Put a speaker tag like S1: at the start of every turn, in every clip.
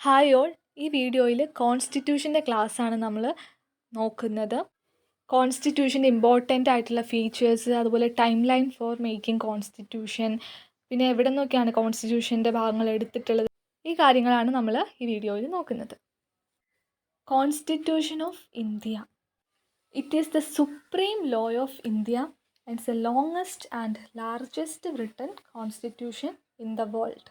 S1: Hi all, ഈ വീഡിയോയിൽ കോൺസ്റ്റിറ്റ്യൂഷൻ്റെ ക്ലാസ്സാണ് നമ്മൾ നോക്കുന്നത്. കോൺസ്റ്റിറ്റ്യൂഷൻ്റെ ഇമ്പോർട്ടൻ്റ് ആയിട്ടുള്ള ഫീച്ചേഴ്സ്, അതുപോലെ time line for making constitution, പിന്നെ എവിടെ നിന്നൊക്കെയാണ് കോൺസ്റ്റിറ്റ്യൂഷൻ്റെ ഭാഗങ്ങൾ എടുത്തിട്ടുള്ളത്, ഈ കാര്യങ്ങളാണ് നമ്മൾ ഈ വീഡിയോയിൽ നോക്കുന്നത്. Constitution of India. It is the supreme law of India and it's the longest and largest written constitution in the world.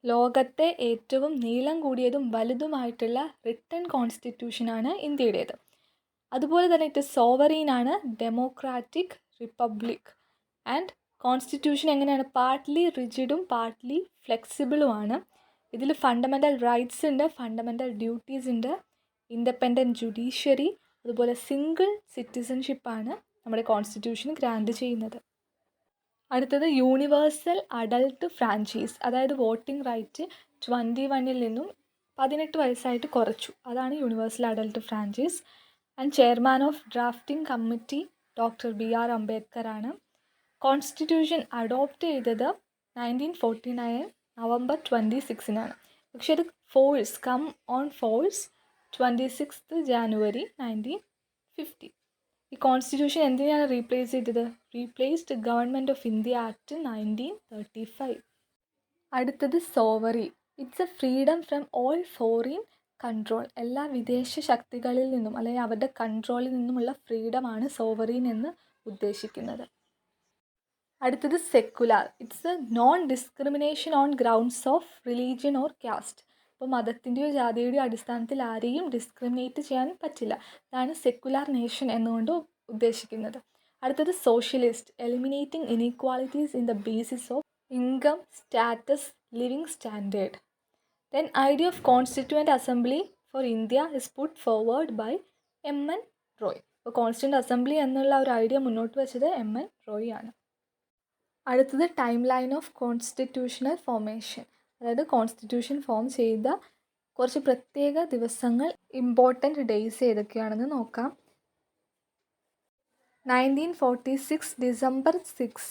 S1: ലോകത്തെ ഏറ്റവും നീളം കൂടിയതും വലുതുമായിട്ടുള്ള റിട്ടൺ കോൺസ്റ്റിറ്റ്യൂഷനാണ് ഇന്ത്യയുടേത്. അതുപോലെ തന്നെ ഇറ്റ് സോവറീനാണ്, ഡെമോക്രാറ്റിക് റിപ്പബ്ലിക്. ആൻഡ് കോൺസ്റ്റിറ്റ്യൂഷൻ എങ്ങനെയാണ്? പാർട്ട്ലി റിജിഡും പാർട്ട്ലി ഫ്ലെക്സിബിളുമാണ്. ഇതിൽ ഫണ്ടമെൻ്റൽ റൈറ്റ്സ് ഉണ്ട്, ഫണ്ടമെൻ്റൽ ഡ്യൂട്ടീസ് ഉണ്ട്, ഇൻഡിപെൻഡൻറ്റ് ജുഡീഷ്യറി, അതുപോലെ സിംഗിൾ സിറ്റിസൺഷിപ്പാണ് നമ്മുടെ കോൺസ്റ്റിറ്റ്യൂഷൻ ഗ്രാൻഡ് ചെയ്യുന്നത്. അടുത്തത് യൂണിവേഴ്സൽ അഡൾട്ട് ഫ്രാഞ്ചൈസ്, അതായത് വോട്ടിംഗ് റൈറ്റ് 21 നിന്നും 18 വയസ്സായിട്ട് കുറച്ചു. അതാണ് universal adult franchise. And chairman of drafting committee doctor BR Ambedkar ആണ്. കോൺസ്റ്റിറ്റ്യൂഷൻ അഡോപ്റ്റ് ചെയ്തത് 1949 നവംബർ 26-നാണ്. പക്ഷെ അത് കം ഓൺ ഫോഴ്സ് 26 ജാനുവരി 1950. ഈ കോൺസ്റ്റിറ്റ്യൂഷൻ എന്തിനാണ് റീപ്ലേസ് ചെയ്തത്? Replaced government of India act 1935. അടുത്തത് sovereign. It's a freedom from all foreign control. എല്ലാ വിദേശ ശക്തികളിൽ നിന്നും അല്ലെങ്കിൽ അവരുടെ കൺട്രോളിൽ നിന്നുമുള്ള ഫ്രീഡമാണ് സോവറീൻ എന്ന് ഉദ്ദേശിക്കുന്നത്. അടുത്തത് secular. It's a non discrimination on grounds of religion or caste. അപ്പോൾ മതത്തിൻ്റെയോ ജാതിയുടെയോ അടിസ്ഥാനത്തിൽ ആരെയും ഡിസ്ക്രിമിനേറ്റ് ചെയ്യാൻ പറ്റില്ല. അതാണ് സെക്കുലാർ നേഷൻ എന്നുകൊണ്ട് ഉദ്ദേശിക്കുന്നത്. അടുത്തത് socialist. Eliminating inequalities in the basis of income, status, living standard. Then idea of constituent assembly for India is put forward by MN Roy. അപ്പോൾ കോൺസ്റ്റിറ്റ്യൂവൻ്റ് അസംബ്ലി എന്നുള്ള ഒരു ഐഡിയ മുന്നോട്ട് വെച്ചത് MN റോയ് ആണ്. അടുത്തത് time line of constitutional formation, അതായത് constitution form ചെയ്ത കുറച്ച് പ്രത്യേക ദിവസങ്ങൾ, ഇമ്പോർട്ടൻറ്റ് ഡേയ്സ് ഏതൊക്കെയാണെന്ന് നോക്കാം. 1946 December 6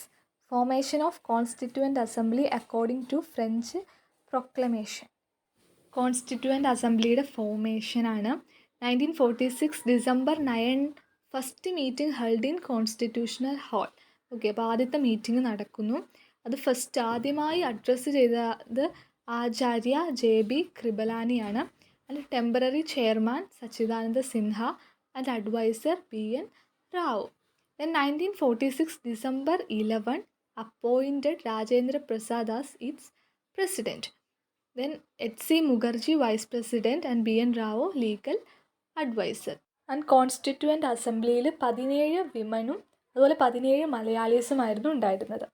S1: formation of constituent assembly according to French proclamation. Constituent അസംബ്ലിയുടെ ഫോർമേഷനാണ് 1946 December 9 first meeting held in constitutional hall. Okay, അപ്പോൾ ആദ്യത്തെ മീറ്റിംഗ് നടക്കുന്നു. അത് ഫസ്റ്റ് ആദ്യമായി അഡ്രസ്സ് ചെയ്തത് ആചാര്യ JB കൃപലാനിയാണ്. And temporary chairman Sachchidananda Sinha and advisor BN Rao. Then 1946 December 11 appointed Rajendra Prasad as its president. Then HC Mukherjee vice president and BN Rao legal advisor. And constituent അസംബ്ലിയിൽ 17 വിമനും അതുപോലെ 17 മലയാളീസുമായിരുന്നു ഉണ്ടായിരുന്നത്.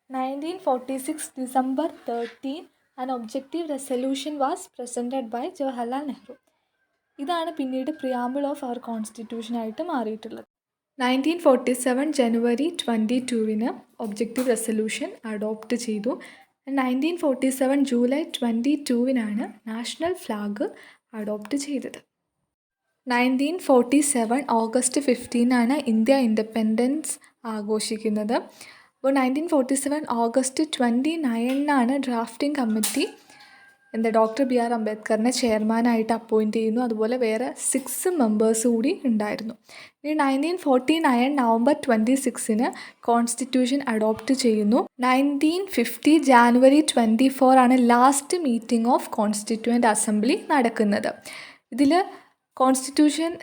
S1: 1946 December 13 an objective resolution was presented by Jawaharlal Nehru. ഇതാണ് പിന്നീട് preamble of our കോൺസ്റ്റിറ്റ്യൂഷനായിട്ട് മാറിയിട്ടുള്ളത്. 1947 January 22 objective resolution adopt ചെയ്തു. 1947 July 22 national flag adopt ചെയ്തത്. 1947 August 15 India independence ആഘോഷിക്കുന്നത്. അപ്പോൾ 1947 August 29 drafting committee doctor BR അംബേദ്കറിനെ ചെയർമാനായിട്ട് അപ്പോയിൻറ്റ് ചെയ്യുന്നു. അതുപോലെ വേറെ 6 മെമ്പേഴ്സ് കൂടി ഉണ്ടായിരുന്നു. ഇനി 1949 November 26 കോൺസ്റ്റിറ്റ്യൂഷൻ അഡോപ്റ്റ് ചെയ്യുന്നു. 1950 January 24 last meeting of constituent assembly നടക്കുന്നത്. ഇതിൽ കോൺസ്റ്റിറ്റ്യൂഷൻ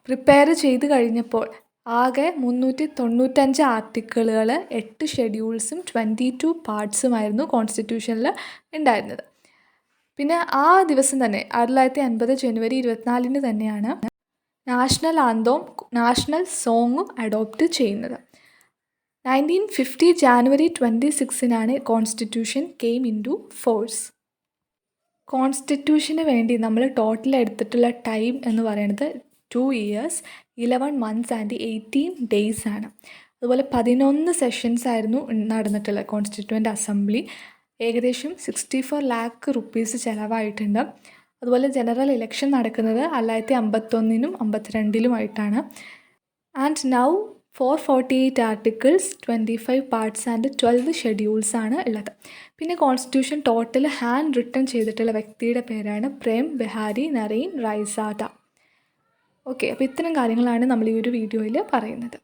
S1: പ്രിപ്പയർ ചെയ്ത് കഴിഞ്ഞപ്പോൾ ആകെ 395 ആർട്ടിക്കിളുകൾ, 8 ഷെഡ്യൂൾസും 22 പാർട്സുമായിരുന്നു കോൺസ്റ്റിറ്റ്യൂഷനിൽ ഉണ്ടായിരുന്നത്. പിന്നെ ആ ദിവസം തന്നെ 1950 January 24 തന്നെയാണ് നാഷണൽ ആന്തവും നാഷണൽ സോങ്ങും അഡോപ്റ്റ് ചെയ്യുന്നത്. 1950 January 26 constitution came into force. കോൺസ്റ്റിറ്റ്യൂഷന് വേണ്ടി നമ്മൾ ടോട്ടൽ എടുത്തിട്ടുള്ള ടൈം എന്ന് പറയുന്നത് 2 years 11 months ആൻഡ് 18 days ആണ്. അതുപോലെ 11 സെഷൻസ് ആയിരുന്നു നടന്നിട്ടുള്ളത് കോൺസ്റ്റിറ്റ്യൂവൻ്റ് അസംബ്ലി. ഏകദേശം 64 lakh rupees ചിലവായിട്ടുണ്ട്. അതുപോലെ ജനറൽ ഇലക്ഷൻ നടക്കുന്നത് 1951 1952 and now 448 articles, 25 parts and 12 schedules ആണ് ഉള്ളത്. പിന്നെ കോൺസ്റ്റിറ്റ്യൂഷൻ ടോട്ടൽ ഹാൻഡ് റിട്ടൺ ചെയ്തിട്ടുള്ള വ്യക്തിയുടെ പേരാണ് പ്രേം ബെഹാരി നരൈൻ റൈസാദ. ഓക്കെ, അപ്പോൾ ഇത്തരം കാര്യങ്ങളാണ് നമ്മൾ ഈ ഒരു വീഡിയോയിൽ പറയുന്നത്.